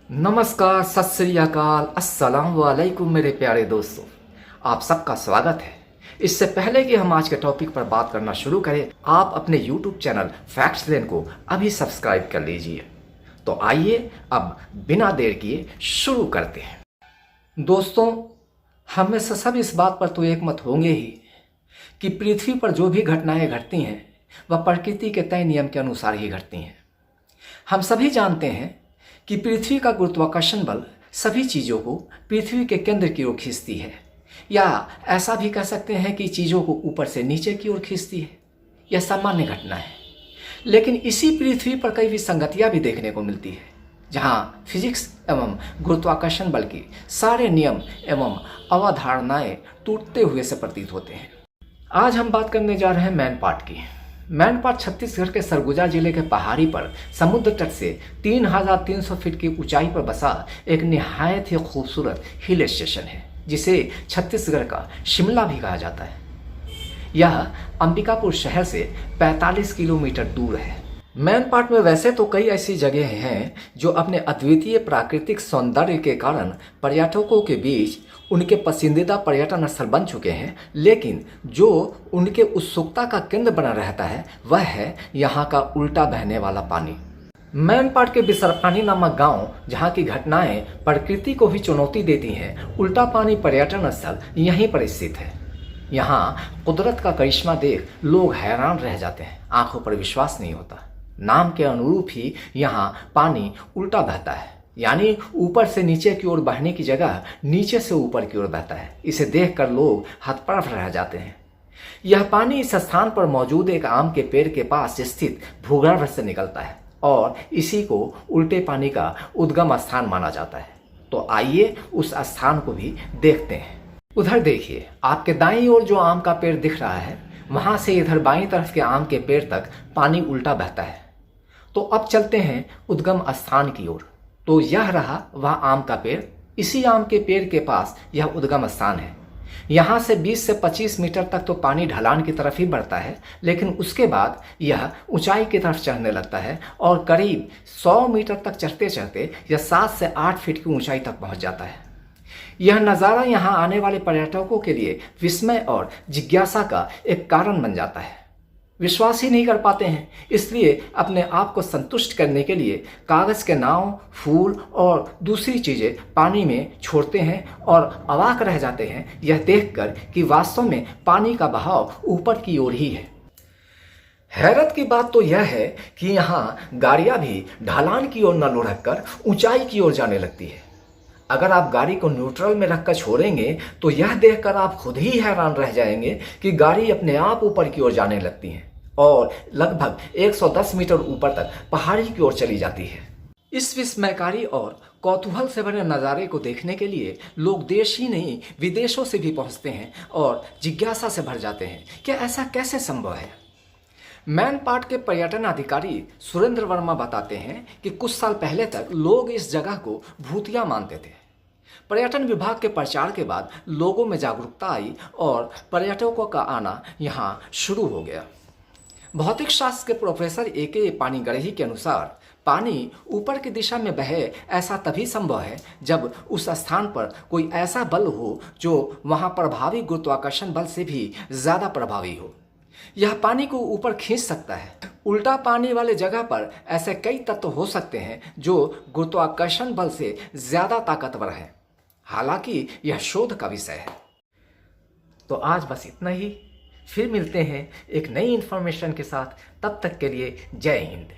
नमस्कार, सत श्री अकाल, अस्सलाम वालेकुम मेरे प्यारे दोस्तों। आप सबका स्वागत है। इससे पहले कि हम आज के टॉपिक पर बात करना शुरू करें, आप अपने YouTube चैनल फैक्ट्स लेन को अभी सब्सक्राइब कर लीजिए। तो आइए अब बिना देर किए शुरू करते हैं। दोस्तों, हम में से सब इस बात पर तो एकमत होंगे ही कि पृथ्वी पर जो भी घटनाएं घटती हैं वह प्रकृति के तय नियम के अनुसार ही घटती हैं। हम सभी जानते हैं कि पृथ्वी का गुरुत्वाकर्षण बल सभी चीज़ों को पृथ्वी के केंद्र की ओर खींचती है, या ऐसा भी कह सकते हैं कि चीज़ों को ऊपर से नीचे की ओर खींचती है। यह सामान्य घटना है, लेकिन इसी पृथ्वी पर कई विसंगतियां भी देखने को मिलती है, जहां फिजिक्स एवं गुरुत्वाकर्षण बल की सारे नियम एवं अवधारणाएं टूटते हुए से प्रतीत होते हैं। आज हम बात करने जा रहे हैं मैनपाट की। मैनपाट छत्तीसगढ़ के सरगुजा जिले के पहाड़ी पर समुद्र तट से 3300 फीट की ऊंचाई पर बसा एक निहायत ही खूबसूरत हिल स्टेशन है, जिसे छत्तीसगढ़ का शिमला भी कहा जाता है। यह अंबिकापुर शहर से 45 किलोमीटर दूर है। मैनपाट में वैसे तो कई ऐसी जगह हैं जो अपने अद्वितीय प्राकृतिक सौंदर्य के कारण पर्यटकों के बीच उनके पसंदीदा पर्यटन स्थल बन चुके हैं, लेकिन जो उनके उत्सुकता का केंद्र बना रहता है वह है यहाँ का उल्टा बहने वाला पानी। मैनपाट के बिसरपानी नामक गांव, जहाँ की घटनाएं प्रकृति को भी चुनौती देती हैं, उल्टा पानी पर्यटन स्थल यहीं पर स्थित है। यहाँ कुदरत का करिश्मा देख लोग हैरान रह जाते हैं, आंखों पर विश्वास नहीं होता। नाम के अनुरूप ही यहाँ पानी उल्टा बहता है, यानी ऊपर से नीचे की ओर बहने की जगह नीचे से ऊपर की ओर बहता है। इसे देखकर लोग हतप्रभ रह जाते हैं। यह पानी इस स्थान पर मौजूद एक आम के पेड़ के पास स्थित भूगर्भ से निकलता है और इसी को उल्टे पानी का उद्गम स्थान माना जाता है। तो आइए उस स्थान को भी देखते हैं। उधर देखिए, आपके दाईं ओर जो आम का पेड़ दिख रहा है, वहां से इधर बाईं तरफ के आम के पेड़ तक पानी उल्टा बहता है। तो अब चलते हैं उद्गम स्थान की ओर। तो यह रहा वह आम का पेड़। इसी आम के पेड़ के पास यह उद्गम स्थान है। यहाँ से 20 से 25 मीटर तक तो पानी ढलान की तरफ ही बढ़ता है, लेकिन उसके बाद यह ऊंचाई की तरफ चढ़ने लगता है और करीब 100 मीटर तक चढ़ते चढ़ते यह 7 से 8 फीट की ऊंचाई तक पहुँच जाता है। यह नज़ारा यहाँ आने वाले पर्यटकों के लिए विस्मय और जिज्ञासा का एक कारण बन जाता है। विश्वास ही नहीं कर पाते हैं, इसलिए अपने आप को संतुष्ट करने के लिए कागज़ के नाव, फूल और दूसरी चीज़ें पानी में छोड़ते हैं और अवाक रह जाते हैं यह देखकर कि वास्तव में पानी का बहाव ऊपर की ओर ही है। हैरत की बात तो यह है कि यहाँ गाड़ियाँ भी ढलान की ओर न लुढ़क कर ऊंचाई की ओर जाने लगती है। अगर आप गाड़ी को न्यूट्रल में रखकर छोड़ेंगे तो यह देखकर आप खुद ही हैरान रह जाएंगे कि गाड़ी अपने आप ऊपर की ओर जाने लगती है और लगभग 110 मीटर ऊपर तक पहाड़ी की ओर चली जाती है। इस विस्मयकारी और कौतूहल से भरे नज़ारे को देखने के लिए लोग देश ही नहीं विदेशों से भी पहुंचते हैं और जिज्ञासा से भर जाते हैं कि ऐसा कैसे संभव है। मैनपाट के पर्यटन अधिकारी सुरेंद्र वर्मा बताते हैं कि कुछ साल पहले तक लोग इस जगह को भूतिया मानते थे। पर्यटन विभाग के प्रचार के बाद लोगों में जागरूकता आई और पर्यटकों का आना यहाँ शुरू हो गया। भौतिक शास्त्र के प्रोफेसर A.K. पानीगढ़ही के अनुसार पानी ऊपर की दिशा में बहे ऐसा तभी संभव है जब उस स्थान पर कोई ऐसा बल हो जो वहाँ प्रभावी गुरुत्वाकर्षण बल से भी ज़्यादा प्रभावी हो। यह पानी को ऊपर खींच सकता है। उल्टा पानी वाले जगह पर ऐसे कई तत्व हो सकते हैं जो गुरुत्वाकर्षण बल से ज़्यादा ताकतवर हैं। हालांकि यह शोध का विषय है। तो आज बस इतना ही। फिर मिलते हैं एक नई इन्फॉर्मेशन के साथ। तब तक के लिए जय हिंद।